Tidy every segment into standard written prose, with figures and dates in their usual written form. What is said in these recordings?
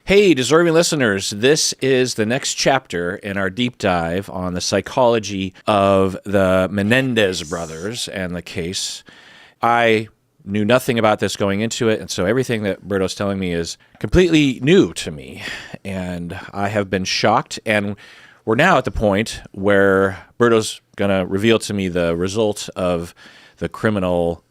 Hey, deserving listeners, this is the next chapter in our deep dive on the psychology of the Menendez brothers and the case. I knew nothing about this going into it, and so everything that Berto's telling me is completely new to me, and I have been shocked, and we're now at the point where Berto's going to reveal to me the result of the criminal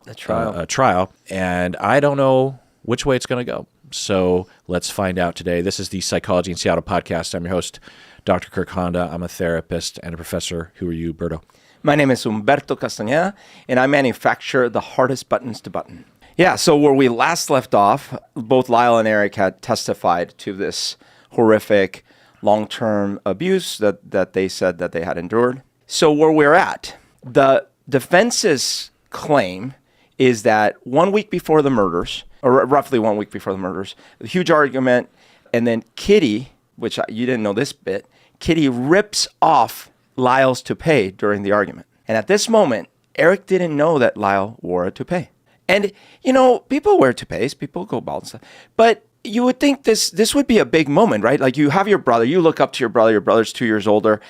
trial, and I don't know which way it's going to go. So let's find out today. This is the Psychology in Seattle podcast. I'm your host, Dr. Kirk Honda. I'm a therapist and a professor. Who are you, Berto? My name is Humberto Castañeda, and I manufacture the hardest buttons to button. Yeah, so where we last left off, both Lyle and Eric had testified to this horrific long-term abuse that they said that they had endured. So where we're at, the defense's claim is that 1 week before the murders, or roughly 1 week before the murders, a huge argument, and then Kitty, which you didn't know this bit, Kitty rips off Lyle's toupee during the argument. And at this moment, Eric didn't know that Lyle wore a toupee. And, you know, people wear toupees, people go bald and stuff, but you would think this would be a big moment, right? Like you have your brother, you look up to your brother's 2 years older,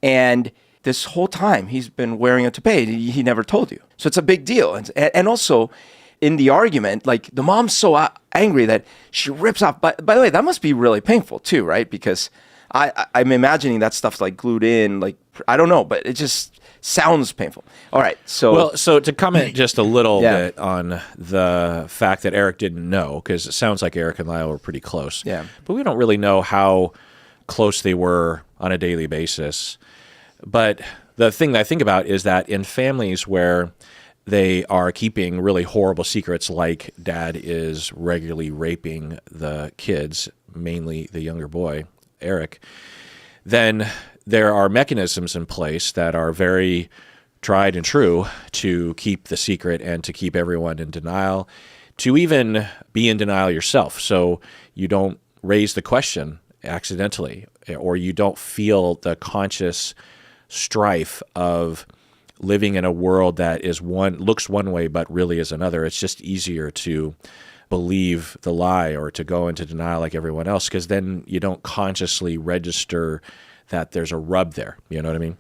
and this whole time he's been wearing a toupee, he never told you. So it's a big deal. And also, in the argument, like the mom's so angry that she rips off. By the way, that must be really painful too, right? Because I'm imagining that stuff's like glued in, like, I don't know, but it just sounds painful. All right. So to comment just a little bit on the fact that Eric didn't know, because it sounds like Eric and Lyle were pretty close. Yeah. But we don't really know how close they were on a daily basis. But the thing that I think about is that in families where they are keeping really horrible secrets, like dad is regularly raping the kids, mainly the younger boy, Eric, then there are mechanisms in place that are very tried and true to keep the secret and to keep everyone in denial, to even be in denial yourself. So you don't raise the question accidentally, or you don't feel the conscious strife of living in a world that looks one way but really is another. It's just easier to believe the lie or to go into denial like everyone else, because then you don't consciously register that there's a rub there. You know what I mean?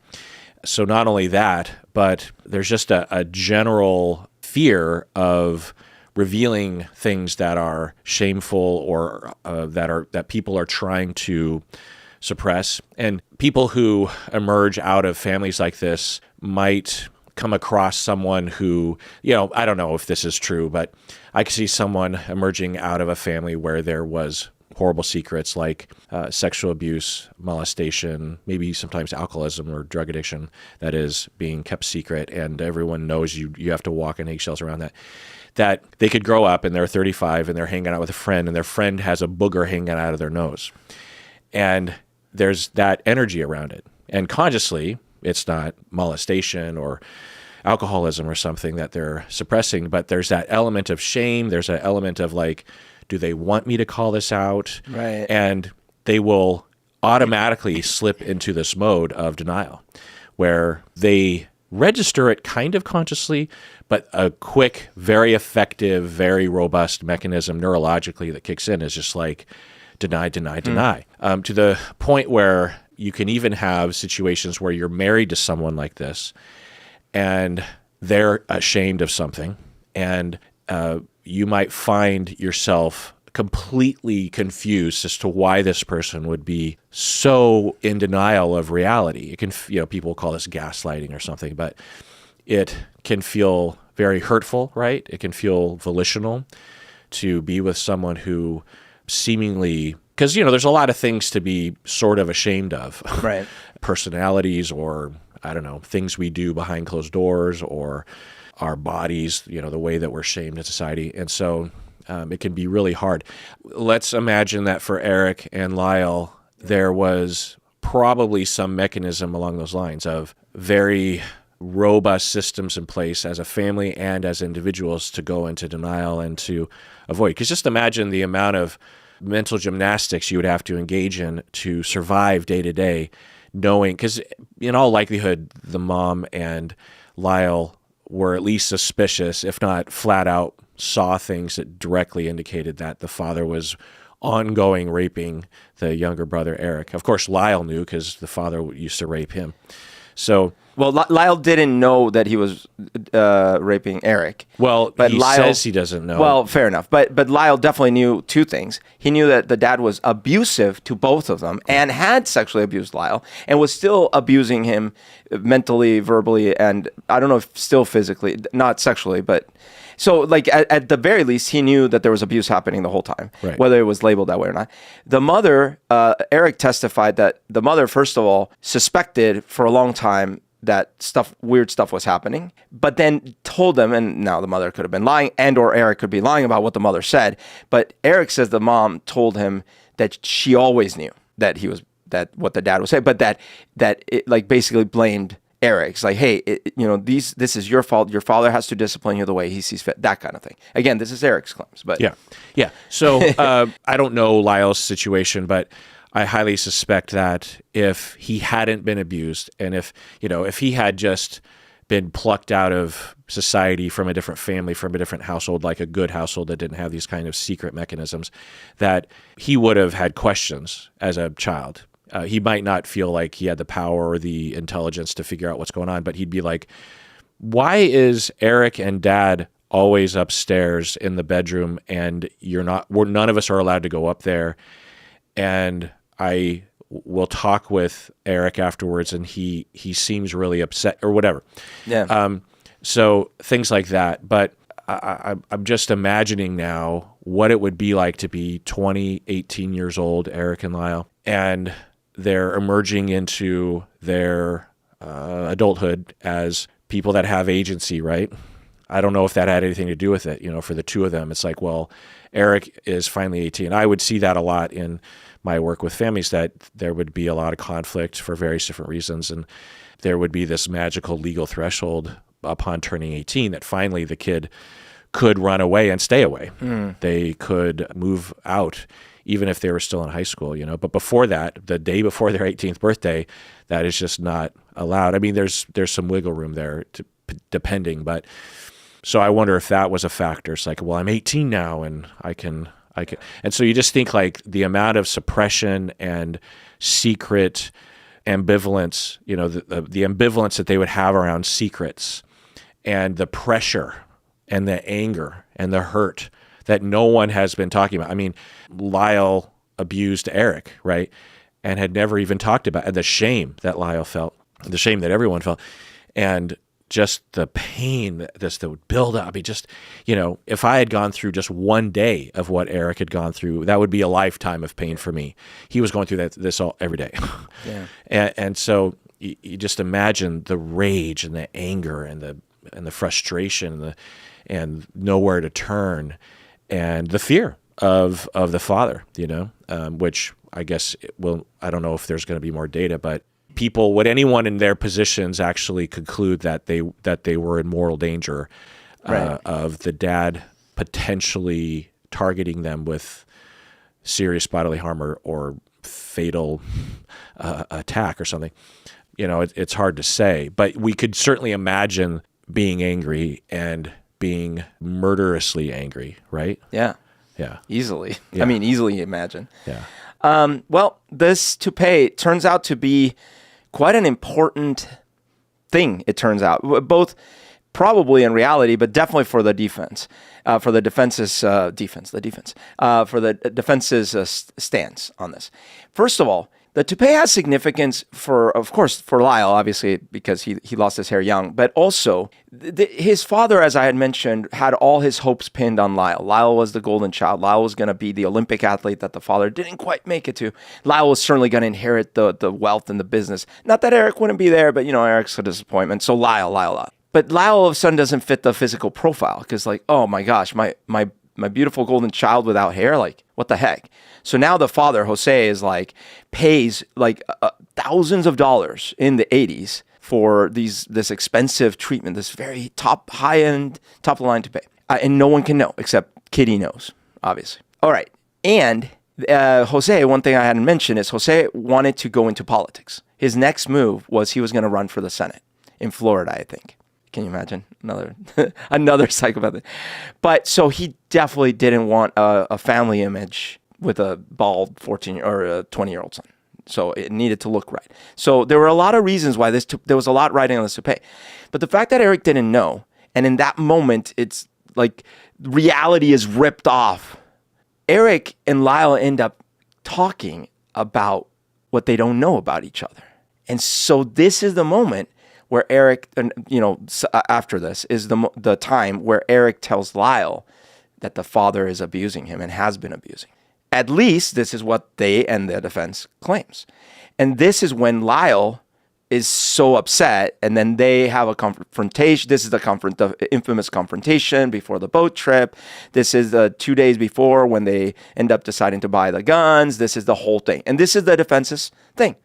So not only that, but there's just a general fear of revealing things that are shameful or that people are trying to suppress. And people who emerge out of families like this might come across someone who, I don't know if this is true, but I could see someone emerging out of a family where there was horrible secrets like sexual abuse, molestation, maybe sometimes alcoholism or drug addiction that is being kept secret, and everyone knows you have to walk on eggshells around that they could grow up and they're 35 and they're hanging out with a friend and their friend has a booger hanging out of their nose. And there's that energy around it. And consciously, it's not molestation or alcoholism or something that they're suppressing, but there's that element of shame. There's an element of like, do they want me to call this out? Right. And they will automatically slip into this mode of denial where they register it kind of consciously, but a quick, very effective, very robust mechanism neurologically that kicks in is just like, deny, to the point where you can even have situations where you're married to someone like this and they're ashamed of something, and you might find yourself completely confused as to why this person would be so in denial of reality. It can, people call this gaslighting or something, but it can feel very hurtful, right? It can feel volitional to be with someone who seemingly, because there's a lot of things to be sort of ashamed of, right? Personalities, or I don't know, things we do behind closed doors, or our bodies, the way that we're shamed in society. And so it can be really hard. Let's imagine that for Eric and Lyle, there was probably some mechanism along those lines of very robust systems in place as a family and as individuals to go into denial and to avoid. Because just imagine the amount of mental gymnastics you would have to engage in to survive day to day, knowing, because in all likelihood, the mom and Lyle were at least suspicious, if not flat out saw things that directly indicated that the father was ongoing raping the younger brother, Eric. Of course, Lyle knew because the father used to rape him. So, Well, Lyle didn't know that he was raping Eric. well, But he Lyle says he doesn't know. Well, fair enough. But Lyle definitely knew two things. He knew that the dad was abusive to both of them and had sexually abused Lyle and was still abusing him mentally, verbally, and I don't know if still physically, not sexually, but so like at the very least, he knew that there was abuse happening the whole time, Right. whether it was labeled that way or not. The mother, Eric testified that the mother, first of all, suspected for a long time that weird stuff was happening, but then told them, and now the mother could have been lying, and or Eric could be lying about what the mother said. But Eric says the mom told him that she always knew that what the dad was saying, but that it like basically blamed Eric. It's like, hey, this is your fault. Your father has to discipline you the way he sees fit. That kind of thing. Again, this is Eric's claims, but yeah. So I don't know Lyle's situation, but I highly suspect that if he hadn't been abused, and if he had just been plucked out of society from a different family, from a different household, like a good household that didn't have these kind of secret mechanisms, that he would have had questions as a child. He might not feel like he had the power or the intelligence to figure out what's going on, but he'd be like, why is Eric and Dad always upstairs in the bedroom and none of us are allowed to go up there? And I will talk with Eric afterwards, and he seems really upset or whatever. Yeah. So things like that. But I'm just imagining now what it would be like to be 20, 18 years old, Eric and Lyle, and they're emerging into their adulthood as people that have agency, right? I don't know if that had anything to do with it. For the two of them, it's like, well, Eric is finally 18. I would see that a lot in my work with families, that there would be a lot of conflict for various different reasons. And there would be this magical legal threshold upon turning 18 that finally the kid could run away and stay away. They could move out even if they were still in high school, But before that, the day before their 18th birthday, that is just not allowed. I mean, there's some wiggle room there depending, but so I wonder if that was a factor. It's like, well, I'm 18 now and I can, and so you just think like the amount of suppression and secret ambivalence, the ambivalence that they would have around secrets, and the pressure and the anger and the hurt that no one has been talking about. I mean, Lyle abused Eric, right? And had never even talked about, and the shame that Lyle felt, the shame that everyone felt, and just the pain that would build up. I mean, just, if I had gone through just one day of what Eric had gone through, that would be a lifetime of pain for me. He was going through this all every day. Yeah. And so you just imagine the rage and the anger and the frustration and nowhere to turn, and the fear of the father, which I guess I don't know if there's going to be more data, but would anyone in their positions actually conclude that they were in mortal danger of the dad potentially targeting them with serious bodily harm or fatal attack or something? It's hard to say, but we could certainly imagine being angry and being murderously angry, right? Yeah. Yeah. Easily. Yeah. I mean, easily imagine. Yeah. Well, this toupee turns out to be quite an important thing, it turns out, both probably in reality, but definitely for the defense, for the defense's stance on this. First of all, the toupee has significance of course, for Lyle, obviously, because he lost his hair young, but also his father, as I had mentioned, had all his hopes pinned on Lyle. Lyle was the golden child. Lyle was going to be the Olympic athlete that the father didn't quite make it to. Lyle was certainly going to inherit the wealth and the business. Not that Eric wouldn't be there, but, Eric's a disappointment. So Lyle. But Lyle all of a sudden doesn't fit the physical profile because, like, oh my gosh, my beautiful golden child without hair, like, what the heck? So now the father, Jose, is like, pays like thousands of dollars in the 80s for this expensive treatment, this very high-end, top-of-the-line toupee. And no one can know, except Kitty knows, obviously. All right. And Jose, one thing I hadn't mentioned is Jose wanted to go into politics. His next move was he was going to run for the Senate in Florida, I think. Can you imagine? Another psychopath. But so he definitely didn't want a family image with a bald 14 or a 20-year-old son. So it needed to look right. So there were a lot of reasons why there was a lot riding on this toupee. But the fact that Eric didn't know, and in that moment, it's like reality is ripped off. Eric and Lyle end up talking about what they don't know about each other. And so this is the moment where Eric, after this, is the time where Eric tells Lyle that the father is abusing him and has been abusing. At least this is what they and the defense claims. And this is when Lyle is so upset, and then they have a confrontation. This is the infamous confrontation before the boat trip. This is the 2 days before when they end up deciding to buy the guns. This is the whole thing. And this is the defense's thing.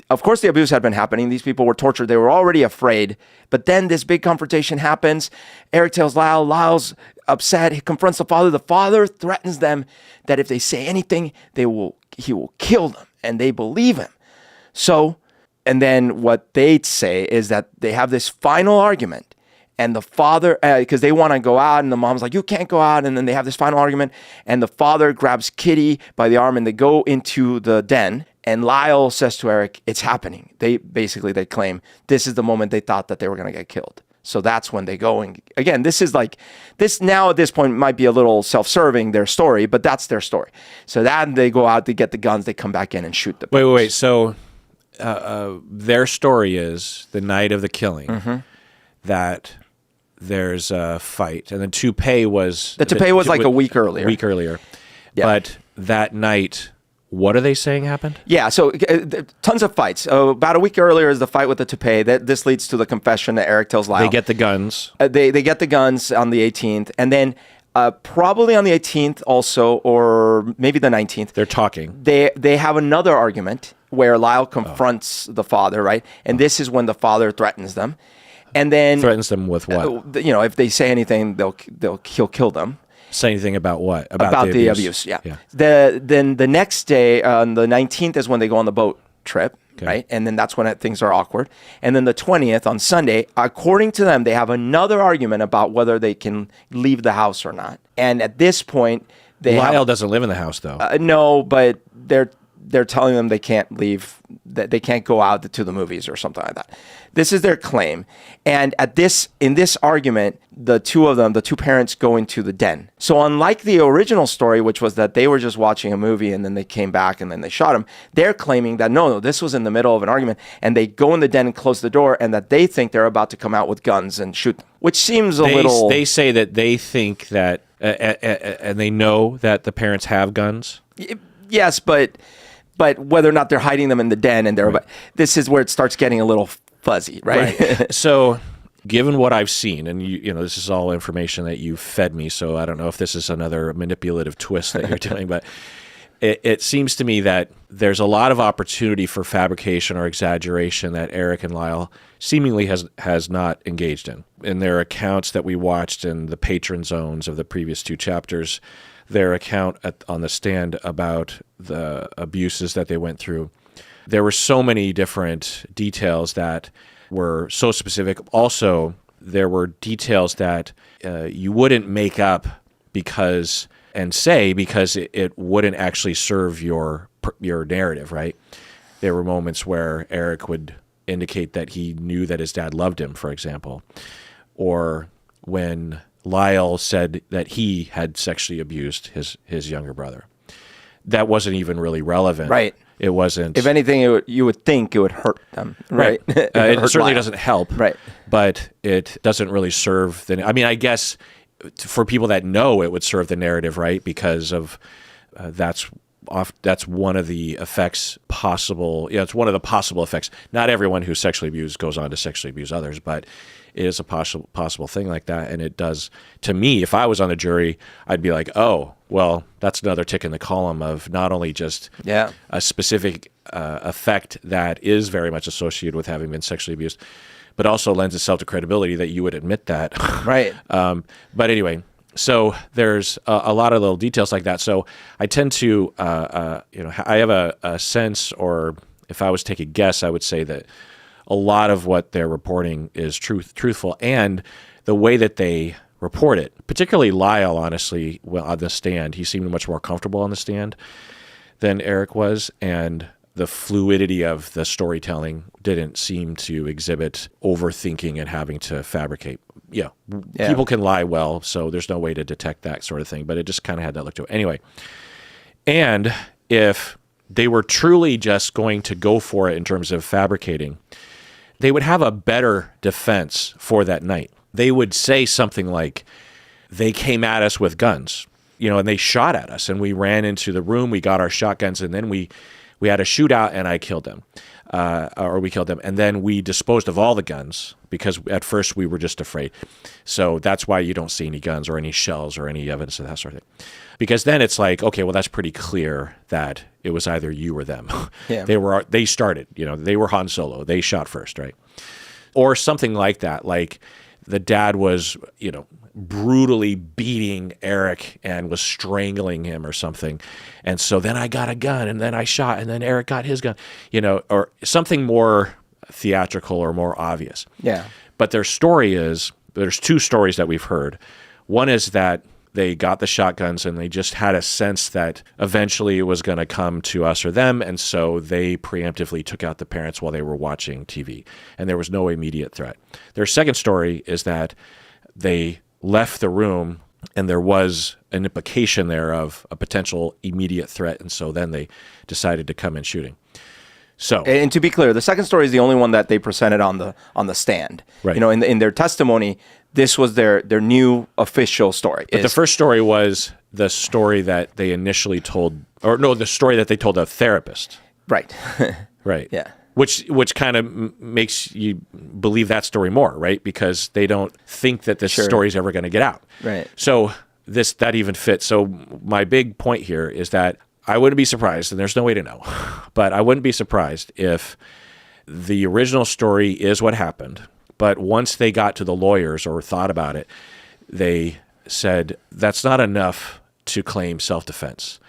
Of course, the abuse had been happening. These people were tortured. They were already afraid. But then this big confrontation happens. Eric tells Lyle. Lyle's upset. He confronts the father. The father threatens them that if they say anything, he will kill them. And they believe him. So, and then what they say is that they have this final argument. And the father, because they want to go out, and the mom's like, you can't go out. And then they have this final argument. And the father grabs Kitty by the arm, and they go into the den. And Lyle says to Eric, it's happening. They claim this is the moment they thought that they were going to get killed. So that's when they go. And again, this now at this point might be a little self-serving, their story, but that's their story. So then they go out, they get the guns, they come back in and shoot them. Wait. So their story is the night of the killing that there's a fight. And the toupee was... The toupee was like a week earlier. Yeah. But that night... What are they saying happened? Yeah, so tons of fights. About a week earlier is the fight with the toupee. This leads to the confession that Eric tells Lyle. They get the guns. They get the guns on the 18th. And then probably on the 18th also, or maybe the 19th. They're talking. They have another argument where Lyle confronts the father, right? And this is when the father threatens them. And then... Threatens them with what? If they say anything, he'll kill them. Say anything about what? About the abuse, yeah. Then the next day, on the 19th, is when they go on the boat trip, right? And then that's when things are awkward. And then the 20th, on Sunday, according to them, they have another argument about whether they can leave the house or not. And at this point, Lyle doesn't live in the house, though. No, but they're telling them they can't leave, that they can't go out to the movies or something like that. This is their claim. And in this argument, the two parents go into the den. So unlike the original story, which was that they were just watching a movie and then they came back and then they shot him, they're claiming that no, this was in the middle of an argument, and they go in the den and close the door, and that they think they're about to come out with guns and shoot them, which seems a little... They say that they think that, and they know that the parents have guns? Yes, but whether or not they're hiding them in the den, and this is where it starts getting a little fuzzy, right? So, given what I've seen, and this is all information that you fed me, so I don't know if this is another manipulative twist that you're doing, but it seems to me that there's a lot of opportunity for fabrication or exaggeration that Eric and Lyle seemingly has not engaged in. In their accounts that we watched in the patron zones of the previous two chapters, their account on the stand about the abuses that they went through, there were so many different details that were so specific. Also, there were details that you wouldn't make up because it wouldn't actually serve your narrative, right? There were moments where Eric would indicate that he knew that his dad loved him, for example, or when Lyle said that he had sexually abused his younger brother. That wasn't even really relevant. Right. It wasn't. If anything, you would think it would hurt them, right? It certainly doesn't help, right? But it doesn't really serve I guess for people that know, it would serve the narrative, right? Because of that's one of the effects possible. Yeah, it's one of the possible effects. Not everyone who's sexually abused goes on to sexually abuse others, but it is a possible thing like that. And it does, to me, if I was on the jury, I'd be like, oh, well, that's another tick in the column of not only just a specific effect that is very much associated with having been sexually abused, but also lends itself to credibility that you would admit that. Right. But anyway, so there's a lot of little details like that. So I tend to, I have a sense, or if I was to take a guess, I would say that a lot of what they're reporting is truthful, and the way that they report it. Particularly Lyle, honestly, on the stand. He seemed much more comfortable on the stand than Eric was, and the fluidity of the storytelling didn't seem to exhibit overthinking and having to fabricate. Yeah, people can lie well, so there's no way to detect that sort of thing, but it just kind of had that look to it. Anyway, and if they were truly just going to go for it in terms of fabricating, they would have a better defense for that night. They would say something like, they came at us with guns, and they shot at us, and we ran into the room, we got our shotguns, and then we had a shootout, and I killed them, or we killed them, and then we disposed of all the guns, because at first we were just afraid. So that's why you don't see any guns or any shells or any evidence of that sort of thing. Because then it's like, okay, well, that's pretty clear that it was either you or them. Yeah. They started, they were Han Solo. They shot first, right? Or something like that. Like the dad was, brutally beating Eric and was strangling him or something. And so then I got a gun and then I shot and then Eric got his gun, or something more theatrical or more obvious. Yeah. But their story is, there's two stories that we've heard. One is that they got the shotguns and they just had a sense that eventually it was going to come to us or them, and so they preemptively took out the parents while they were watching TV, and there was no immediate threat. Their second story is that they left the room and there was an implication there of a potential immediate threat, and so then they decided to come in shooting. So, and to be clear, the second story is the only one that they presented on the stand. Right. In their testimony, this was their new official story. But the first story was the story that they initially told, or no, the story that they told a therapist. Right. Right. Yeah. Which kind of makes you believe that story more, right? Because they don't think that this story is ever going to get out. Right. So that even fits. So my big point here is that I wouldn't be surprised, and there's no way to know, but I wouldn't be surprised if the original story is what happened, but once they got to the lawyers or thought about it, they said that's not enough to claim self-defense,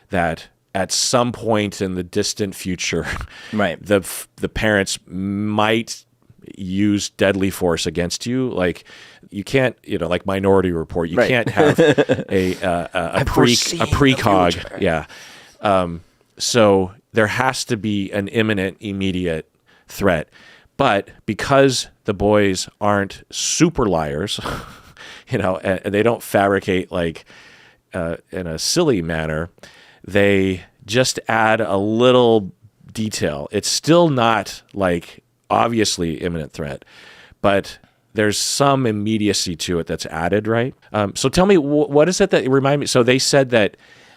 that at some point in the distant future, right, the parents might use deadly force against you. Like you can't, like Minority Report, you can't have a precog. Yeah. So there has to be an imminent, immediate threat. But because the boys aren't super liars, and they don't fabricate like in a silly manner, they just add a little detail. It's still not like obviously imminent threat, but there's some immediacy to it that's added, right? So tell me, what is it that remind me? So they said that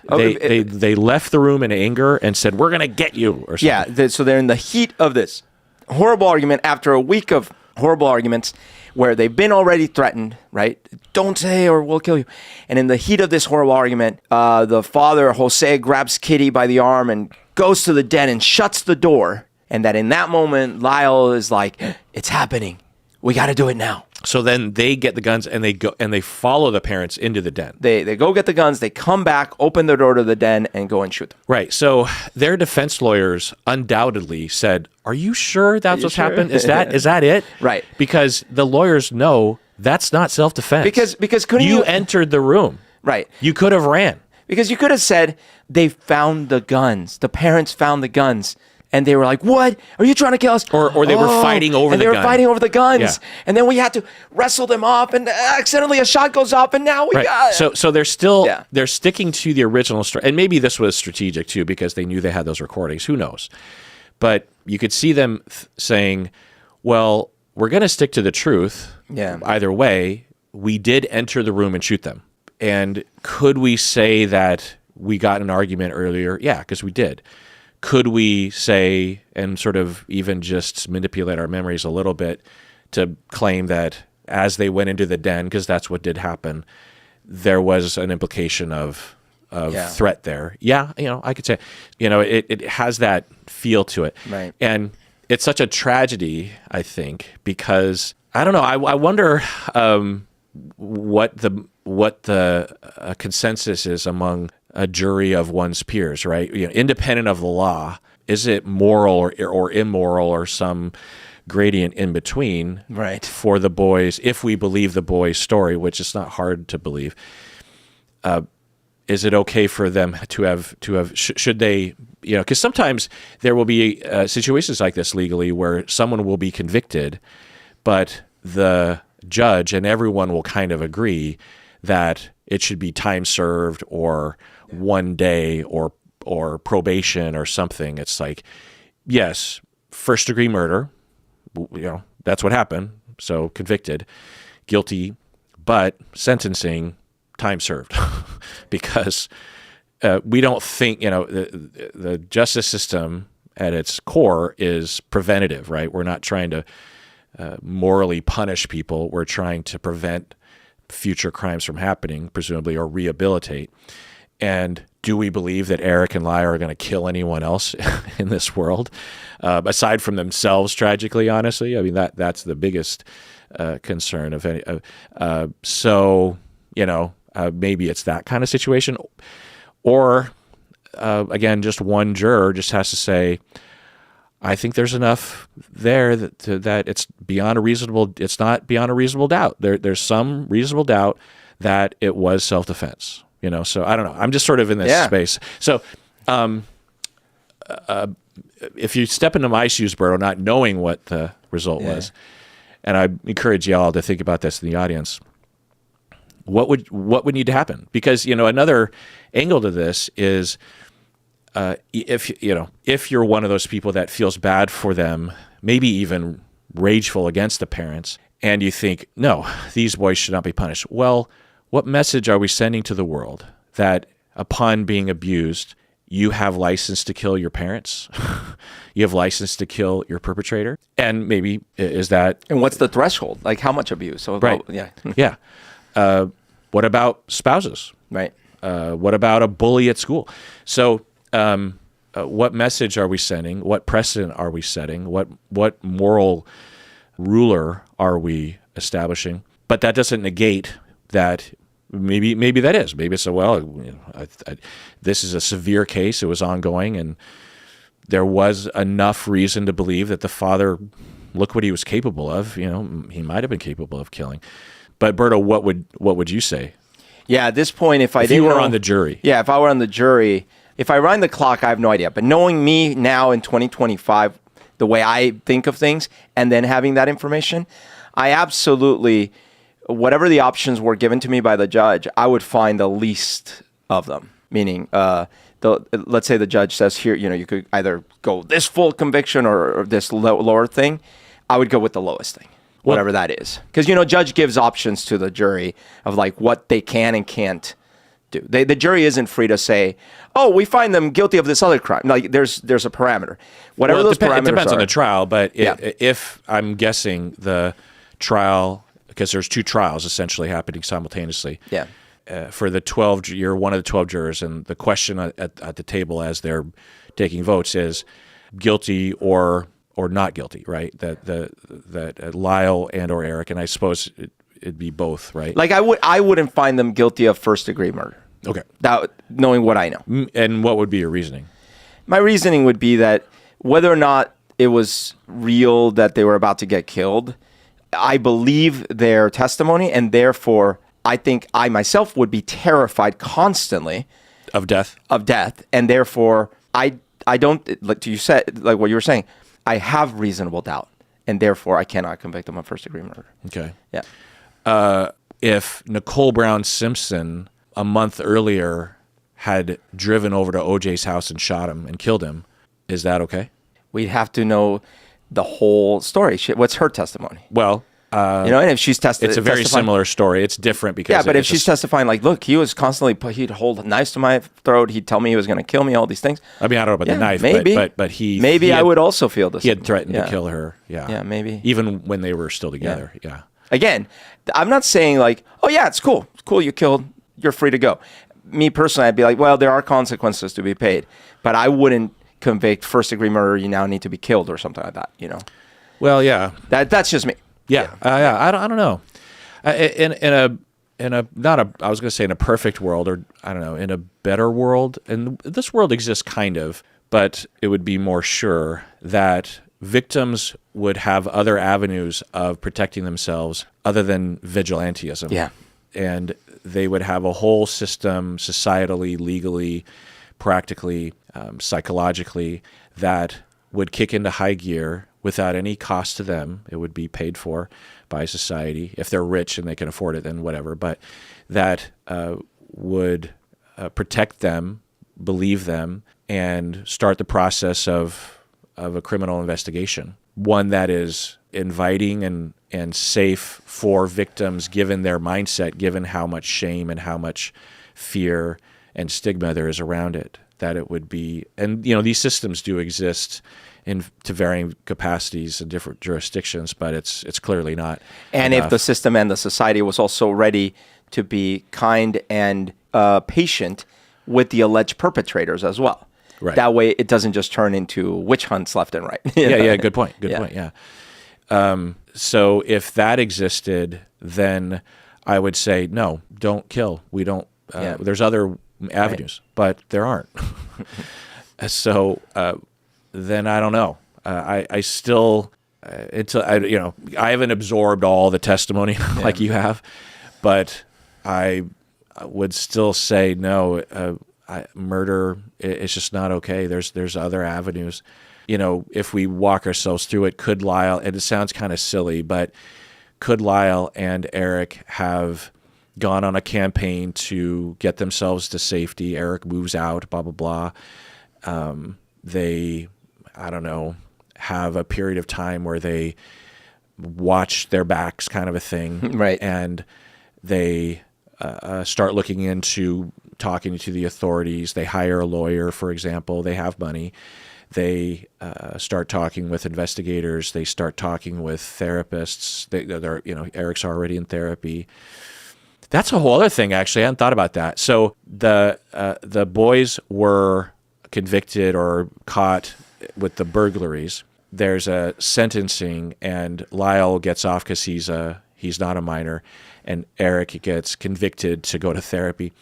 they left the room in anger and said, "We're gonna get you," or something. Yeah. So they're in the heat of this horrible argument after a week of horrible arguments where they've been already threatened, right? Don't say or we'll kill you. And in the heat of this horrible argument, the father, Jose, grabs Kitty by the arm and goes to the den and shuts the door. And that in that moment, Lyle is like, it's happening. We got to do it now. So then they get the guns and they go and they follow the parents into the den. They go get the guns, they come back, open the door to the den, and go and shoot them. Right. So their defense lawyers undoubtedly said, "Are you sure that's what's happened? Is that it?" Right. Because the lawyers know that's not self-defense. Because couldn't you entered the room. Right. You could have ran. Because you could have said they found the guns. The parents found the guns. And they were like, "What? Are you trying to kill us?" Or they were fighting over the gun. And they were fighting over the guns. Yeah. And then we had to wrestle them off, and accidentally a shot goes off, and now we got it. So they're still they're sticking to the original story. And maybe this was strategic too, because they knew they had those recordings. Who knows? But you could see them saying, "Well, we're going to stick to the truth. Yeah. Either way, we did enter the room and shoot them. And could we say that we got in an argument earlier? Yeah, because we did. Could we say, and sort of even just manipulate our memories a little bit to claim that as they went into the den, because that's what did happen, there was an implication of threat there? Yeah, I could say, it has that feel to it. Right. And it's such a tragedy, I think, because, I don't know, I wonder what the consensus is among a jury of one's peers, right? Independent of the law, is it moral or immoral or some gradient in between Right. for the boys, if we believe the boys' story, which is not hard to believe. Is it okay for them to have should they, because sometimes there will be situations like this legally where someone will be convicted, but the judge and everyone will kind of agree that it should be time served or 1 day or probation or something. It's like, yes, first degree murder, that's what happened. So convicted, guilty, but sentencing, time served. Because we don't think, the justice system at its core is preventative, right? We're not trying to morally punish people. We're trying to prevent future crimes from happening, presumably, or rehabilitate. And do we believe that Eric and Lyle are going to kill anyone else in this world, aside from themselves? Tragically, honestly, I mean that's the biggest concern of any. Maybe it's that kind of situation, or again, just one juror just has to say, I think there's enough there that it's beyond a reasonable. It's not beyond a reasonable doubt. There's some reasonable doubt that it was self-defense. So I don't know. I'm just sort of in this space. So, if you step into my shoes, Berto, not knowing what the result was, and I encourage y'all to think about this in the audience. What would need to happen? Because another angle to this is if you're one of those people that feels bad for them, maybe even rageful against the parents, and you think, no, these boys should not be punished. Well, what message are we sending to the world that upon being abused, you have license to kill your parents? You have license to kill your perpetrator? And maybe is that... And what's the threshold? Like how much abuse? So right. Yeah. What about spouses? Right. What about a bully at school? So what message are we sending? What precedent are we setting? What moral ruler are we establishing? But that doesn't negate that maybe that is. Maybe it's this is a severe case. It was ongoing, and there was enough reason to believe that the father, look what he was capable of. He might have been capable of killing. But Berto, what would you say? Yeah, at this point, if you were on the jury. Yeah, if I were on the jury, if I run the clock, I have no idea. But knowing me now in 2025, the way I think of things, and then having that information, I absolutely, whatever the options were given to me by the judge, I would find the least of them. Meaning, let's say the judge says here, you could either go this full conviction or this lower thing. I would go with the lowest thing. Whatever that is. Because, judge gives options to the jury of like what they can and can't do. The jury isn't free to say, oh, we find them guilty of this other crime. Like there's a parameter. Whatever those parameters it depends are. On the trial, but if I'm guessing the trial, because there's two trials essentially happening simultaneously. Yeah. For the 12, you're one of the 12 jurors, and the question at the table as they're taking votes is guilty or not guilty, right? That Lyle and or Eric, and I suppose it'd be both, right? Like I wouldn't find them guilty of first degree murder. Okay. Knowing what I know. And what would be your reasoning? My reasoning would be that whether or not it was real that they were about to get killed, I believe their testimony, and therefore I think I myself would be terrified constantly of death, and therefore I don't, like you said, like what you were saying, I have reasonable doubt, and therefore I cannot convict them of first degree murder. Okay. Yeah. If Nicole Brown Simpson a month earlier had driven over to OJ's house and shot him and killed him, is that okay? We'd have to know the whole story. What's her testimony? Well, and if she's it's a very similar story. It's different because but if she's testifying like, look, he was constantly he'd hold knives to my throat. He'd tell me he was going to kill me. All these things. I mean, I don't know about the knife, maybe, but I would also feel this. He had threatened to kill her. Yeah, yeah, maybe even when they were still together. Yeah. Again, I'm not saying like, oh yeah, it's cool, you killed, you're free to go. Me personally, I'd be like, well, there are consequences to be paid, but I wouldn't convict first degree murder. You now need to be killed or something like that. Well, yeah, that's just me. Yeah. I don't know. I was going to say in a perfect world, or I don't know, in a better world, and this world exists kind of, but it would be more sure that victims would have other avenues of protecting themselves other than vigilantism. Yeah. And they would have a whole system, societally, legally, practically, psychologically, that would kick into high gear without any cost to them. It would be paid for by society. If they're rich and they can afford it, then whatever. But that would protect them, believe them, and start the process of a criminal investigation. One that is inviting and safe for victims, given their mindset, given how much shame and how much fear and stigma there is around it. That it would be, and these systems do exist to varying capacities in different jurisdictions, but it's clearly not. And enough. if the system and the society was also ready to be kind and patient with the alleged perpetrators as well. Right. That way, it doesn't just turn into witch hunts left and right. Yeah, good point. Good point, yeah. So if that existed, then I would say, no, don't kill. We don't, there's other avenues, but there aren't. So then I don't know. I still, I haven't absorbed all the testimony like you have, but I would still say no. Murder is just not okay. There's other avenues. If we walk ourselves through it, could Lyle, and it sounds kind of silly, but could Lyle and Eric have gone on a campaign to get themselves to safety? Eric moves out, blah, blah, blah. They, I don't know, have a period of time where they watch their backs, kind of a thing. Right. And they start looking into talking to the authorities. They hire a lawyer, for example. They have money. They start talking with investigators. They start talking with therapists. They're Eric's already in therapy. That's a whole other thing, actually. I hadn't thought about that. So the boys were convicted or caught with the burglaries. There's a sentencing, and Lyle gets off because he's not a minor, and Eric gets convicted to go to therapy,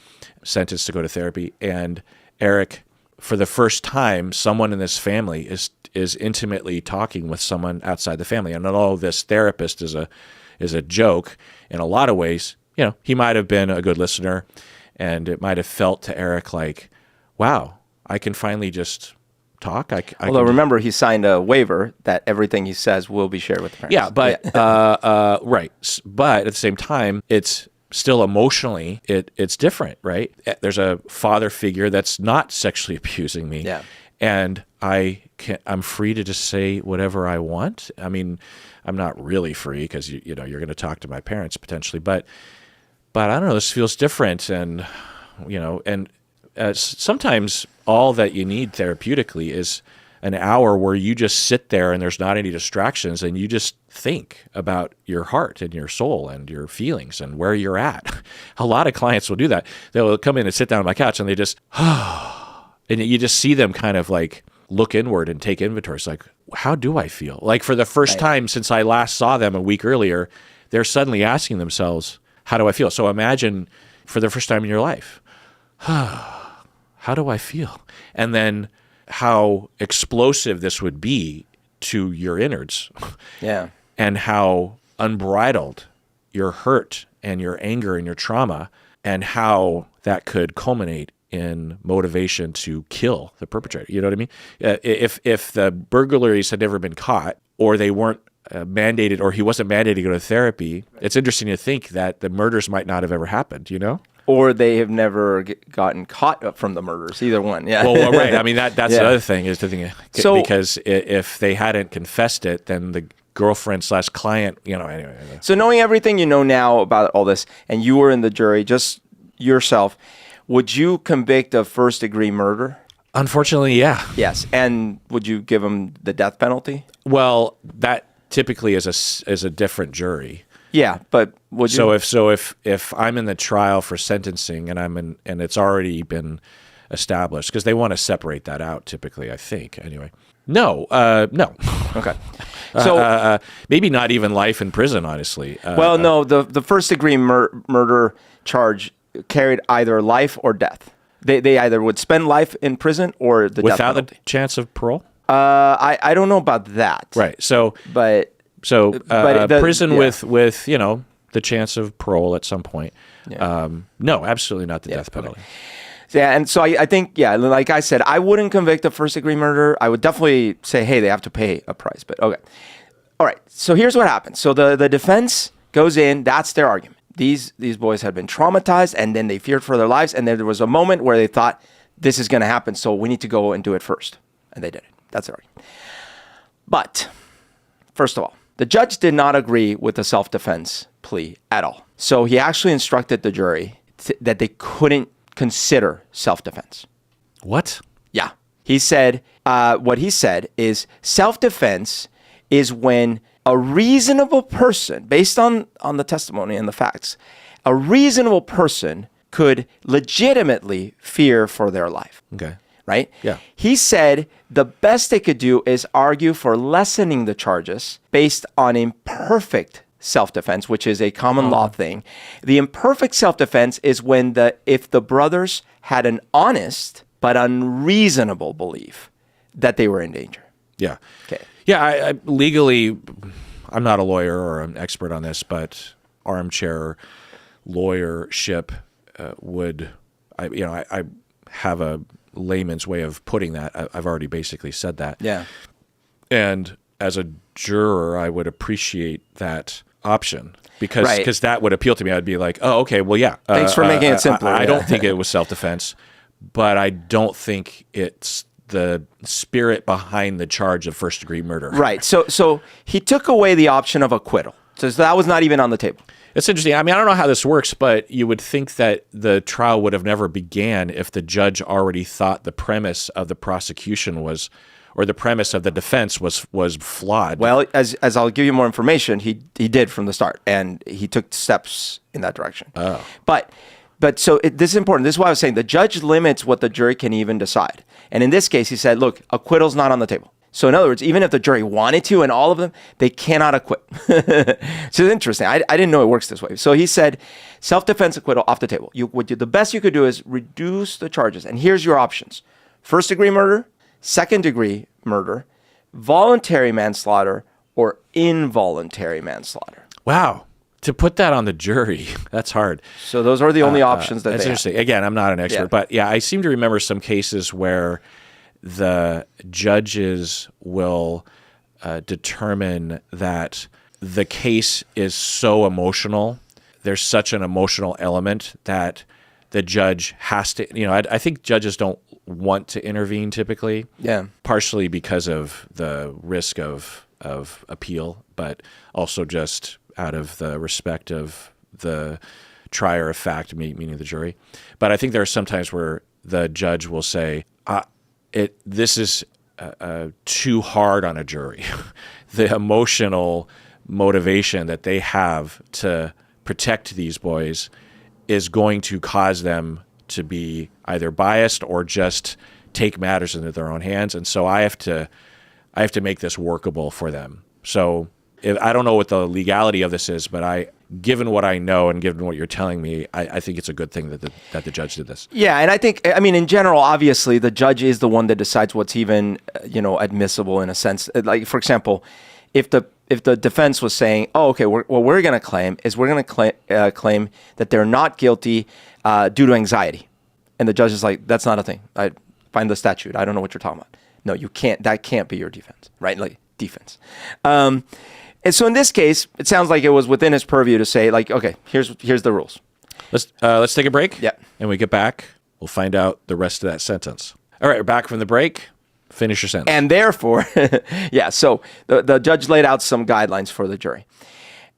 sentenced to go to therapy, and Eric, for the first time, someone in this family is intimately talking with someone outside the family. And although this therapist is a joke in a lot of ways, he might have been a good listener, and it might have felt to Eric like, wow, I can finally just talk. Although remember, he signed a waiver that everything he says will be shared with the parents. Yeah, but right. But at the same time, it's still emotionally, it's different, right? There's a father figure that's not sexually abusing me, and I'm free to just say whatever I want. I mean, I'm not really free because you're going to talk to my parents potentially, but I don't know. This feels different, and sometimes all that you need therapeutically is an hour where you just sit there and there's not any distractions, and you just think about your heart and your soul and your feelings and where you're at. A lot of clients will do that. They'll come in and sit down on my couch and they just, and you just see them kind of like look inward and take inventory. It's like, how do I feel? Like for the first time since I last saw them a week earlier, they're suddenly asking themselves, how do I feel? So imagine for the first time in your life, how do I feel? And then how explosive this would be to your innards. Yeah. And how unbridled your hurt and your anger and your trauma, and how that could culminate in motivation to kill the perpetrator. You know what I mean? If the burglaries had never been caught, or they weren't mandated, or he wasn't mandated to go to therapy, it's interesting to think that the murders might not have ever happened, Or they have never gotten caught from the murders, either one. Yeah. Well, right. I mean, that's the other thing is to think, because if they hadn't confessed it, then the girlfriend / client, anyway. So knowing everything you know now about all this, and you were in the jury, just yourself, would you convict of first-degree murder? Unfortunately, yeah. Yes. And would you give him the death penalty? Well, that typically is a different jury. Yeah, but would you? So if I'm in the trial for sentencing and it's already been established, because they want to separate that out typically, I think. Anyway, no. Okay. So maybe not even life in prison, honestly. No, the first degree murder charge carried either life or death. They either would spend life in prison or the death penalty. Without the chance of parole? I don't know about that. Right. So But prison with the chance of parole at some point. Yeah. No, absolutely not the death penalty. Okay. Yeah, and so I think, like I said, I wouldn't convict a first-degree murder. I would definitely say, hey, they have to pay a price. But okay. All right, so here's what happens. So the defense goes in. That's their argument. These boys had been traumatized, and then they feared for their lives, and there was a moment where they thought, this is going to happen, so we need to go and do it first. And they did it. That's their argument. But, first of all, the judge did not agree with the self-defense plea at all. So he actually instructed the jury that they couldn't consider self-defense. What? Yeah. He said, what he said is self-defense is when a reasonable person, based on the testimony and the facts, a reasonable person could legitimately fear for their life. Okay. Right? Yeah. He said the best they could do is argue for lessening the charges based on imperfect self-defense, which is a common law thing. The imperfect self-defense is when if the brothers had an honest but unreasonable belief that they were in danger. Yeah. Okay. Yeah, I legally, I'm not a lawyer or an expert on this, but armchair lawyership I have a layman's way of putting that. I've already basically said that. Yeah. And as a juror, I would appreciate that option because that would appeal to me. I'd be like, oh, okay, well, yeah. Thanks for making it simpler. I don't think it was self-defense, but I don't think it's the spirit behind the charge of first-degree murder. Right. So he took away the option of acquittal. So that was not even on the table. It's interesting. I mean, I don't know how this works, but you would think that the trial would have never began if the judge already thought the premise of the prosecution was, or the premise of the defense was flawed. Well, as I'll give you more information, he did from the start, and he took steps in that direction. Oh. But so this is important. This is why I was saying the judge limits what the jury can even decide. And in this case, he said, look, acquittal's not on the table. So in other words, even if the jury wanted to, and all of them, they cannot acquit. So it's interesting. I didn't know it works this way. So he said, self-defense acquittal off the table. The best you could do is reduce the charges. And here's your options. First-degree murder, second-degree murder, voluntary manslaughter, or involuntary manslaughter. Wow. To put that on the jury, that's hard. So those are the only options that that's they interesting. have. Again, I'm not an expert, but yeah, I seem to remember some cases where the judges will determine that the case is so emotional, there's such an emotional element that the judge has to, I think judges don't want to intervene typically. Yeah. Partially because of the risk of appeal, but also just out of the respect of the trier of fact, meaning the jury. But I think there are some times where the judge will say, this is too hard on a jury. The emotional motivation that they have to protect these boys is going to cause them to be either biased or just take matters into their own hands. And so I have to make this workable for them. So I don't know what the legality of this is, but given what I know and given what you're telling me, I think it's a good thing that the judge did this. Yeah, and I think, in general, obviously, the judge is the one that decides what's even, admissible in a sense. Like, for example, if the defense was saying, oh, okay, what we're going to claim is we're going to claim that they're not guilty due to anxiety. And the judge is like, that's not a thing. I find the statute. I don't know what you're talking about. No, you can't. That can't be your defense, right? Like, defense. And so in this case, it sounds like it was within his purview to say, like, okay, here's the rules. Let's take a break. Yeah. And when we get back, we'll find out the rest of that sentence. All right, we're back from the break. Finish your sentence. And therefore, so the judge laid out some guidelines for the jury.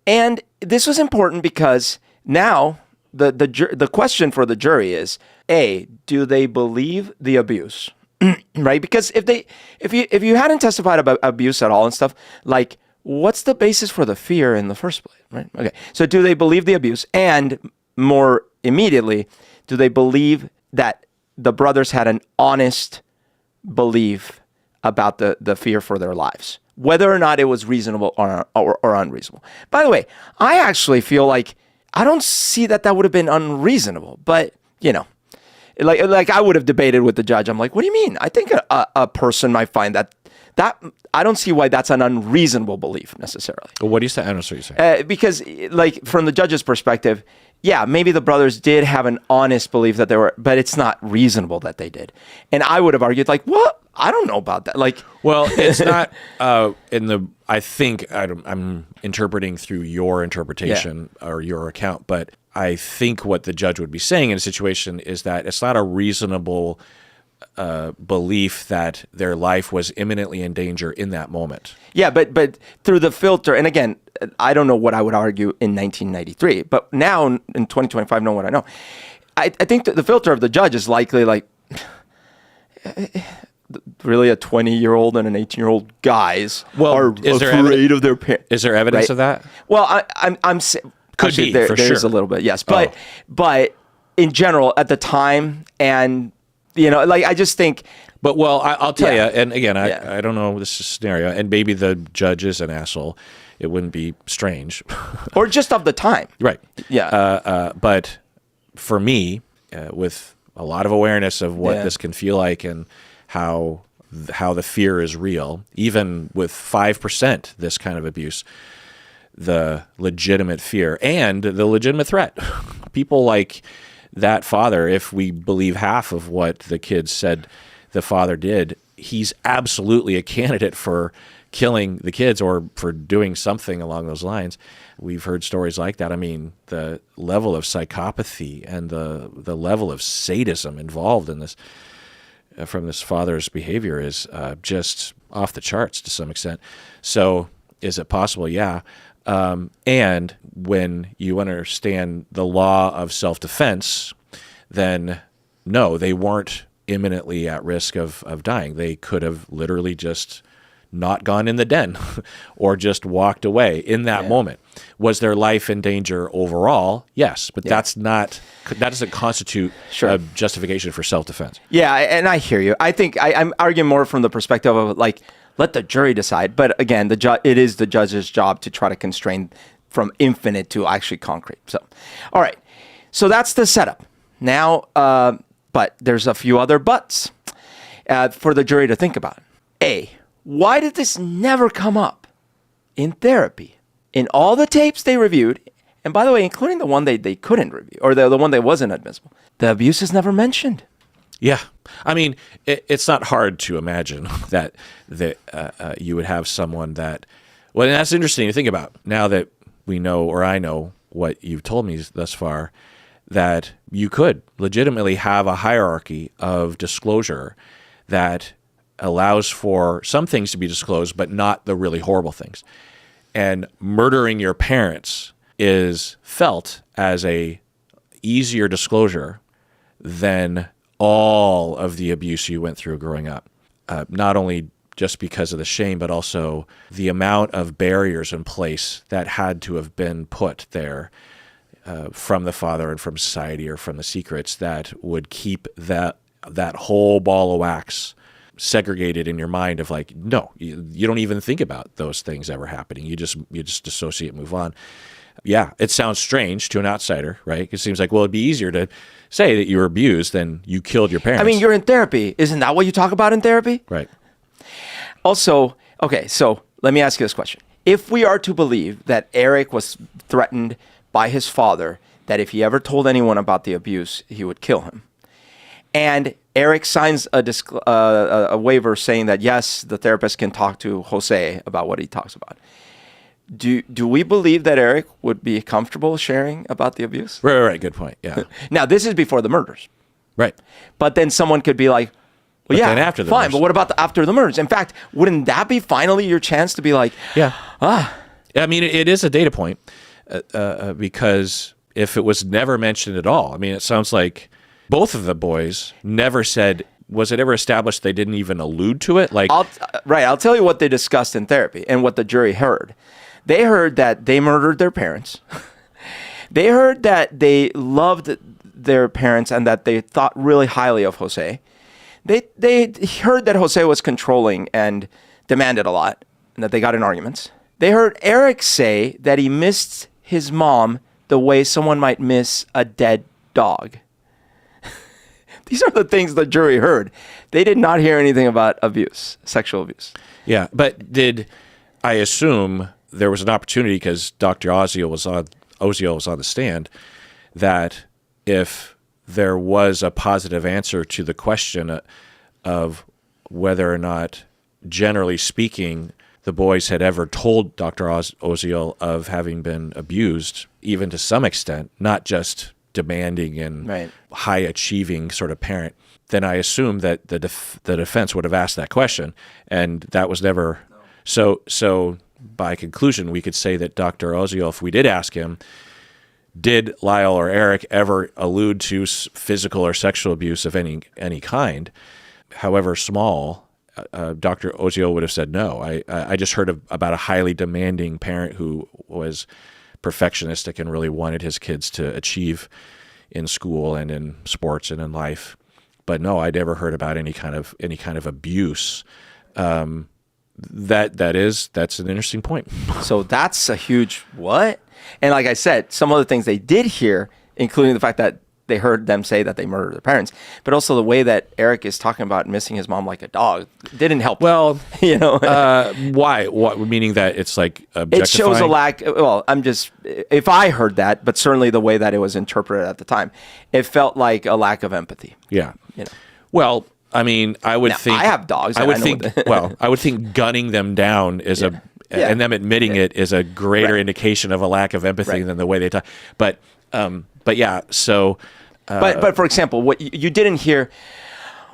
And this was important because now the question for the jury is, A, do they believe the abuse? Right? Because if you hadn't testified about abuse at all and stuff, like, what's the basis for the fear in the first place, right? Okay, so do they believe the abuse? And more immediately, do they believe that the brothers had an honest belief about the fear for their lives, whether or not it was reasonable or unreasonable? By the way, I actually feel like I don't see that would have been unreasonable, but, like I would have debated with the judge. I'm like, what do you mean? I think a person might find that That I don't see why that's an unreasonable belief necessarily. Well, what do you say? I don't know what you're saying. Because, like, from the judge's perspective, yeah, maybe the brothers did have an honest belief that they were, but it's not reasonable that they did. And I would have argued, like, what? I don't know about that. Like, well, it's not I think I'm interpreting through your interpretation or your account, but I think what the judge would be saying in a situation is that it's not a reasonable belief that their life was imminently in danger in that moment. Yeah, but through the filter, and again, I don't know what I would argue in 1993, but now in 2025, knowing what I know, I think that the filter of the judge is likely like, really a 20-year-old and an 18-year-old guys are afraid of their parents. Is there evidence of that? Well, I'm could be for there's sure. a little bit, yes, but in general, at the time, and like I just think. But I'll tell you, and again, I don't know this scenario, and maybe the judge is an asshole. It wouldn't be strange, or just of the time, right? Yeah. But for me, with a lot of awareness of what this can feel like and how the fear is real, even with 5% this kind of abuse, the legitimate fear and the legitimate threat. People like that father, if we believe half of what the kids said the father did, he's absolutely a candidate for killing the kids or for doing something along those lines. We've heard stories like that. I mean, the level of psychopathy and the level of sadism involved in this from this father's behavior is just off the charts to some extent. So is it possible? Yeah. And when you understand the law of self-defense, then no, they weren't imminently at risk of dying. They could have literally just not gone in the den or just walked away in that moment. Was their life in danger overall? Yes, but that doesn't constitute a justification for self-defense. Yeah, and I hear you. I think I'm arguing more from the perspective of like, let the jury decide. But again, it is the judge's job to try to constrain from infinite to actually concrete. So, all right. So that's the setup. Now, but there's a few other buts for the jury to think about. A, why did this never come up in therapy? In all the tapes they reviewed, and by the way, including the one they couldn't review, or the one that wasn't admissible, the abuse is never mentioned. Yeah. I mean, it's not hard to imagine that you would have someone that, well, and that's interesting to think about now that we know, or I know what you've told me thus far, that you could legitimately have a hierarchy of disclosure that allows for some things to be disclosed, but not the really horrible things. And murdering your parents is felt as a easier disclosure than all of the abuse you went through growing up. Not only just because of the shame, but also the amount of barriers in place that had to have been put there from the father and from society or from the secrets that would keep that whole ball of wax segregated in your mind of like, no, you don't even think about those things ever happening. You just dissociate and move on. Yeah, it sounds strange to an outsider, right? It seems like, well, it'd be easier to say that you were abused than you killed your parents. I mean, you're in therapy. Isn't that what you talk about in therapy? Right. Also, okay, so let me ask you this question. If we are to believe that Eric was threatened by his father, that if he ever told anyone about the abuse, he would kill him, and Eric signs a waiver saying that, yes, the therapist can talk to Jose about what he talks about. Do we believe that Eric would be comfortable sharing about the abuse? Right. Good point. Yeah. Now, this is before the murders. Right. But then someone could be like, well, then after the fine, murders. but what about after the murders? In fact, wouldn't that be finally your chance to be like, I mean, it is a data point because if it was never mentioned at all, I mean, it sounds like both of the boys never said, was it ever established they didn't even allude to it? Like, I'll tell you what they discussed in therapy and what the jury heard. They heard that they murdered their parents. They heard that they loved their parents and that they thought really highly of Jose. They heard that Jose was controlling and demanded a lot and that they got in arguments. They heard Eric say that he missed his mom the way someone might miss a dead dog. These are the things the jury heard. They did not hear anything about abuse, sexual abuse. Yeah, but I assume there was an opportunity because Dr. Ozio was on the stand, that if there was a positive answer to the question of whether or not, generally speaking, the boys had ever told Dr. Ozio of having been abused, even to some extent, not just demanding and high-achieving sort of parent, then I assume that the defense would have asked that question, and that was never. No. So by conclusion, we could say that Dr. Ozio, if we did ask him, did Lyle or Eric ever allude to physical or sexual abuse of any kind, however small, Dr. Ozio would have said no. I just heard about a highly demanding parent who was perfectionistic and really wanted his kids to achieve in school and in sports and in life. But no, I'd never heard about any kind of abuse. That's an interesting point. So that's a huge what? And like I said, some of the things they did hear, including the fact that they heard them say that they murdered their parents, but also the way that Eric is talking about missing his mom like a dog didn't help. Well, why? What, meaning that it's like objectifying? It shows a lack. Well, if I heard that, but certainly the way that it was interpreted at the time, it felt like a lack of empathy. Yeah. Well, I mean, I would think I have dogs. I would think gunning them down is and them admitting it is a greater indication of a lack of empathy than the way they talk. But yeah, so. But for example, what you didn't hear.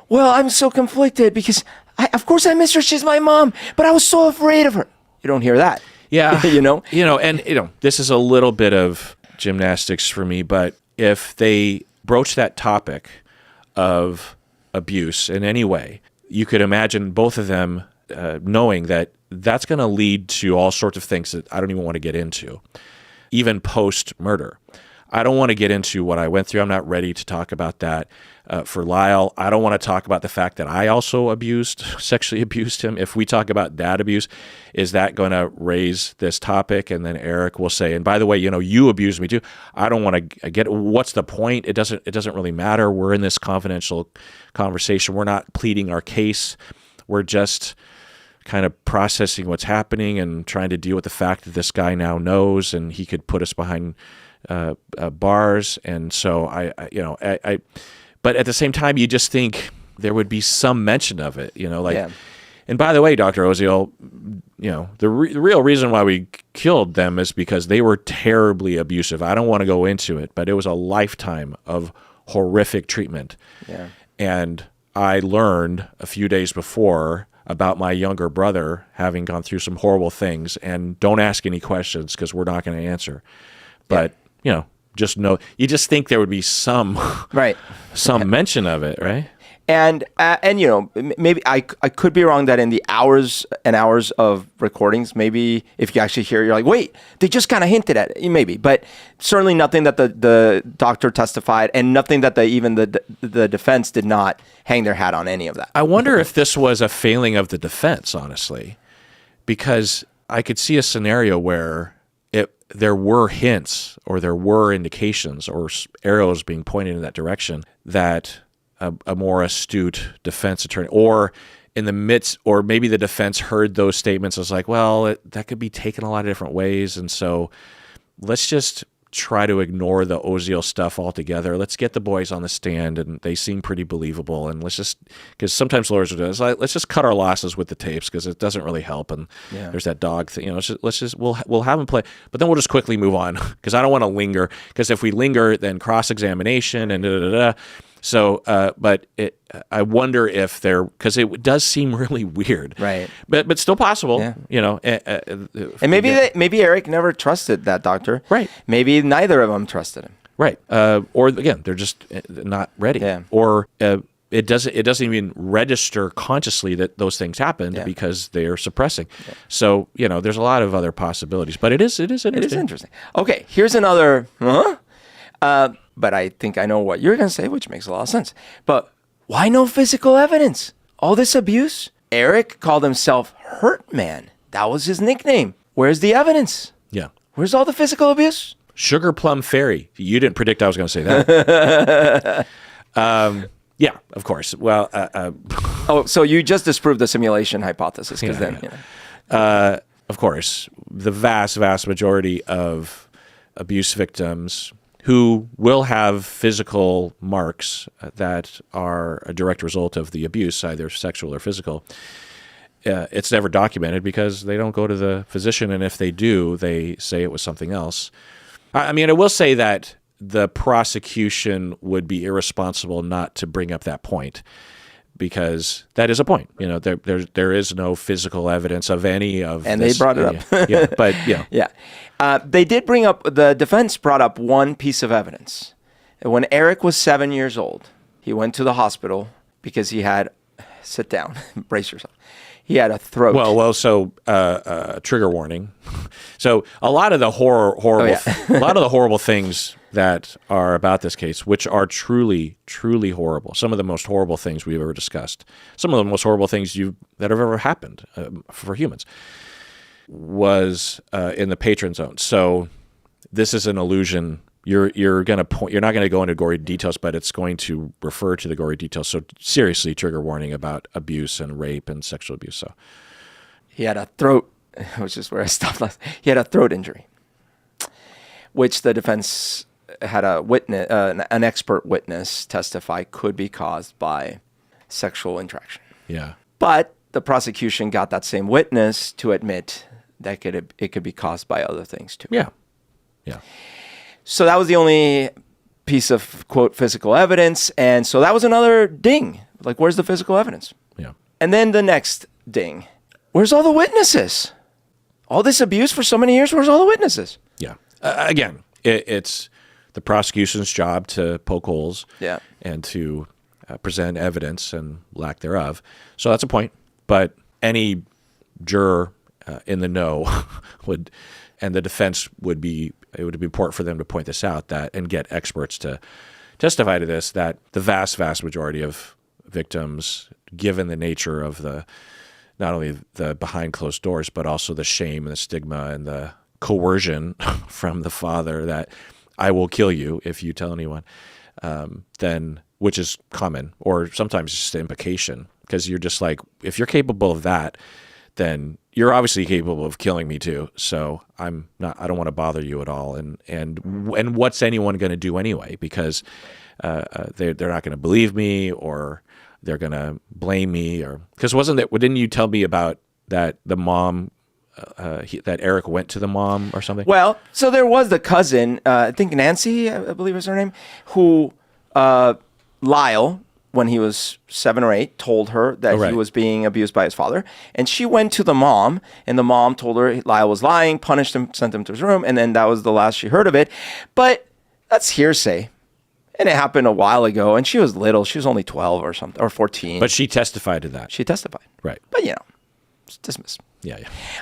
Well, I'm so conflicted because of course I miss her. She's my mom, but I was so afraid of her. You don't hear that. Yeah, and this is a little bit of gymnastics for me, but if they broach that topic of abuse in any way, you could imagine both of them knowing that that's going to lead to all sorts of things that I don't even want to get into, even post-murder. I don't want to get into what I went through. I'm not ready to talk about that. For Lyle, I don't want to talk about the fact that I also sexually abused him. If we talk about that abuse, is that going to raise this topic? And then Eric will say, and by the way, you abused me too. I don't want to get, what's the point? It doesn't really matter. We're in this confidential conversation. We're not pleading our case. We're just kind of processing what's happening and trying to deal with the fact that this guy now knows and he could put us behind bars. And so I but at the same time, you just think there would be some mention of it, And by the way, Dr. Ozio, the real reason why we killed them is because they were terribly abusive. I don't want to go into it, but it was a lifetime of horrific treatment. Yeah. And I learned a few days before about my younger brother having gone through some horrible things, and don't ask any questions because we're not going to answer. But, just know, you just think there would be some mention of it, right? And maybe I could be wrong that in the hours and hours of recordings, maybe if you actually hear, you're like, wait, they just kind of hinted at it, maybe, but certainly nothing that the doctor testified, and nothing that even the defense did not hang their hat on any of that. I wonder if this was a failing of the defense, honestly, because I could see a scenario where there were hints or there were indications or arrows being pointed in that direction that a more astute defense attorney, or in the midst, or maybe the defense heard those statements as like, well, that could be taken a lot of different ways, and so let's just try to ignore the Ozio stuff altogether. Let's get the boys on the stand, and they seem pretty believable, and let's just, because sometimes lawyers will do this, let's just cut our losses with the tapes because it doesn't really help, and there's that dog thing, we'll have them play, but then we'll just quickly move on because I don't want to linger, because if we linger, then cross-examination and da-da-da-da. So, but I wonder if because it does seem really weird, right? But still possible, And maybe Eric never trusted that doctor, right? Maybe neither of them trusted him, right? Or again, they're just not ready, or it doesn't even register consciously that those things happened because they are suppressing. Yeah. So there's a lot of other possibilities, but it is interesting. It is interesting. Okay, here's another. But I think I know what you're going to say, which makes a lot of sense. But why no physical evidence? All this abuse? Eric called himself Hurt Man. That was his nickname. Where's the evidence? Yeah. Where's all the physical abuse? Sugar Plum Fairy. You didn't predict I was going to say that. Yeah, of course. Well, Oh, so you just disproved the simulation hypothesis, because then, you know. of course, the vast majority of abuse victims who will have physical marks that are a direct result of the abuse, either sexual or physical, it's never documented because they don't go to the physician, and if they do, they say it was something else. I mean, I will say that the prosecution would be irresponsible not to bring up that point, because that is a point. You know, there is no physical evidence of any of And this. they brought it up. Yeah, but yeah. Yeah. They did bring up, the defense brought up one piece of evidence. When Eric was 7 years old, he went to the hospital because he had, sit down, brace yourself. He had a throat. So trigger warning. So a lot of the horrible, a lot of the horrible things that are about this case, which are truly, truly horrible. Some of the most horrible things we've ever discussed. Some of the most horrible things that have ever happened for humans was in the patron zone. So this is an illusion. You're not going to go into gory details, but it's going to refer to the gory details. So seriously, trigger warning about abuse and rape and sexual abuse. So he had a throat, which is where I stopped last. He had a throat injury, which the defense had a witness, an expert witness testify could be caused by sexual interaction. Yeah. But the prosecution got that same witness to admit that it could be caused by other things too. Yeah. Yeah. So that was the only piece of, quote, physical evidence. And so that was another ding. Like, where's the physical evidence? Yeah. And then the next ding. Where's all the witnesses? All this abuse for so many years, where's all the witnesses? Yeah. Again, it's the prosecution's job to poke holes and to present evidence and lack thereof. So that's a point. But any juror in the know would, and the defense would be, it would be important for them to point this out, that and get experts to testify to this, that the vast majority of victims, given the nature of the, not only the behind closed doors, but also the shame and the stigma and the coercion from the father that I will kill you if you tell anyone, then, which is common, or sometimes just an implication, because you're just like, if you're capable of that, then you're obviously capable of killing me too. So I don't want to bother you at all. And what's anyone going to do anyway? Because they're not going to believe me, or they're going to blame me, or because didn't you tell me about that the mom, that Eric went to the mom or something? Well, so there was the cousin, I think Nancy, I believe was her name, who Lyle, when he was 7 or 8, told her that he was being abused by his father. And she went to the mom, and the mom told her Lyle was lying, punished him, sent him to his room, and then that was the last she heard of it. But that's hearsay. And it happened a while ago, and she was little. She was only 12 or something, or 14. But she testified to that. She testified. Right. But, you know, it's dismissed. Yeah.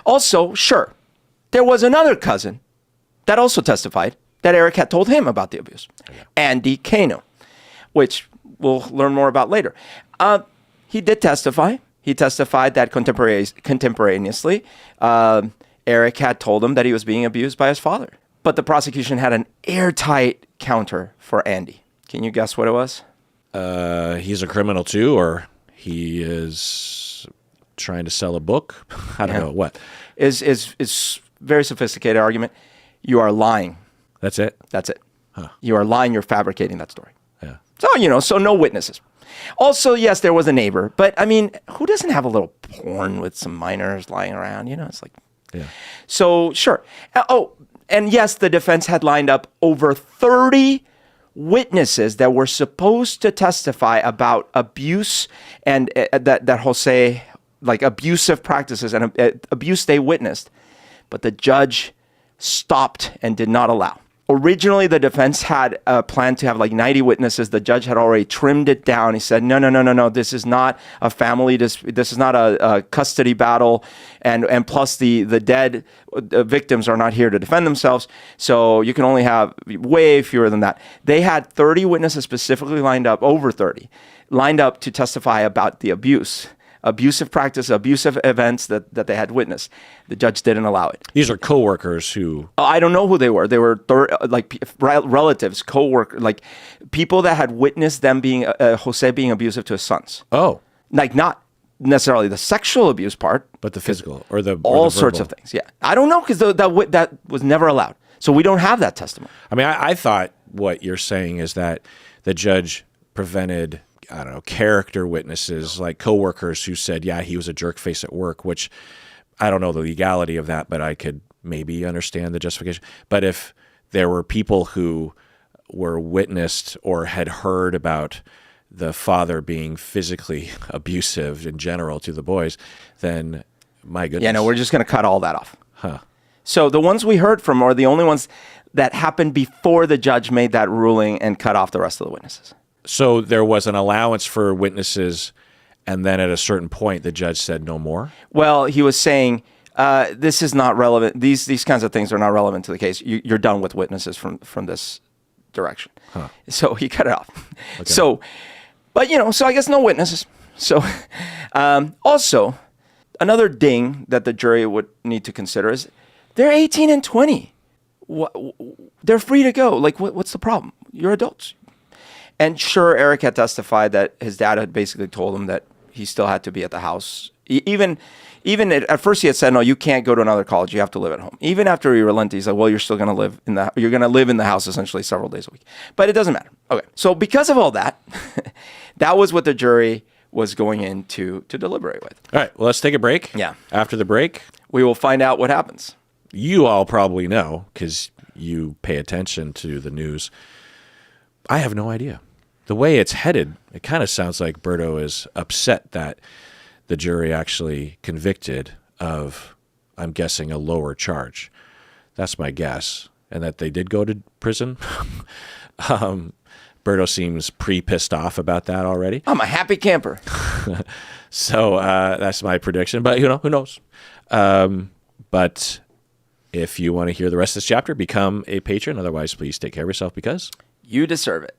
Also, sure, there was another cousin that also testified that Eric had told him about the abuse. Okay. Andy Kano, which we'll learn more about later. He did testify. He testified that contemporaneously, Eric had told him that he was being abused by his father. But the prosecution had an airtight counter for Andy. Can you guess what it was? He's a criminal too, or he is trying to sell a book. I don't know what. Is very sophisticated argument. You are lying. That's it? That's it. Huh. You are lying. You're fabricating that story. Yeah. So, so no witnesses. Also, yes, there was a neighbor. But, I mean, who doesn't have a little porn with some minors lying around? You know, it's like. Yeah. So, sure. And yes, the defense had lined up over 30 witnesses that were supposed to testify about abuse and that Jose, like abusive practices and abuse they witnessed. But the judge stopped and did not allow. Originally, the defense had a plan to have like 90 witnesses. The judge had already trimmed it down. He said, no. This is not a family. This is not a custody battle. And plus, the dead victims are not here to defend themselves. So you can only have way fewer than that. They had 30 witnesses specifically lined up, over 30, lined up to testify about the abuse abusive practice, abusive events that they had witnessed. The judge didn't allow it. These are coworkers who. I don't know who they were. They were relatives, co-workers, like people that had witnessed them being Jose being abusive to his sons. Oh, Like not necessarily the sexual abuse part, but the physical or the all or the sorts verbal. of things. Yeah, I don't know because that was never allowed. So we don't have that testimony. I mean, I thought what you're saying is that the judge prevented, I don't know, character witnesses like coworkers who said, yeah, he was a jerk face at work, which I don't know the legality of that, but I could maybe understand the justification. But if there were people who were witnessed or had heard about the father being physically abusive in general to the boys, then my goodness. Yeah, no, we're just going to cut all that off. Huh. So the ones we heard from are the only ones that happened before the judge made that ruling and cut off the rest of the witnesses. So there was an allowance for witnesses, and then at a certain point, the judge said no more? Well, he was saying, this is not relevant. These kinds of things are not relevant to the case. You're done with witnesses from this direction. Huh. So he cut it off. Okay. So, but so I guess no witnesses. So also, another ding that the jury would need to consider is they're 18 and 20. They're free to go. Like, what's the problem? You're adults. And sure, Eric had testified that his dad had basically told him that he still had to be at the house. Even at first he had said, no, you can't go to another college. You have to live at home. Even after he relented, he's like, well, you're still going to live in the house essentially several days a week. But it doesn't matter. Okay. So because of all that, that was what the jury was going in to deliberate with. All right, well, let's take a break. Yeah. After the break, We will find out what happens. you all probably know because you pay attention to the news. I have no idea. The way it's headed, it kind of sounds like Berto is upset that the jury actually convicted of, I'm guessing, a lower charge. That's my guess. And that they did go to prison. Berto seems pissed off about that already. I'm a happy camper. So that's my prediction. But, who knows? But if you want to hear the rest of this chapter, become a patron. Otherwise, please take care of yourself because You deserve it.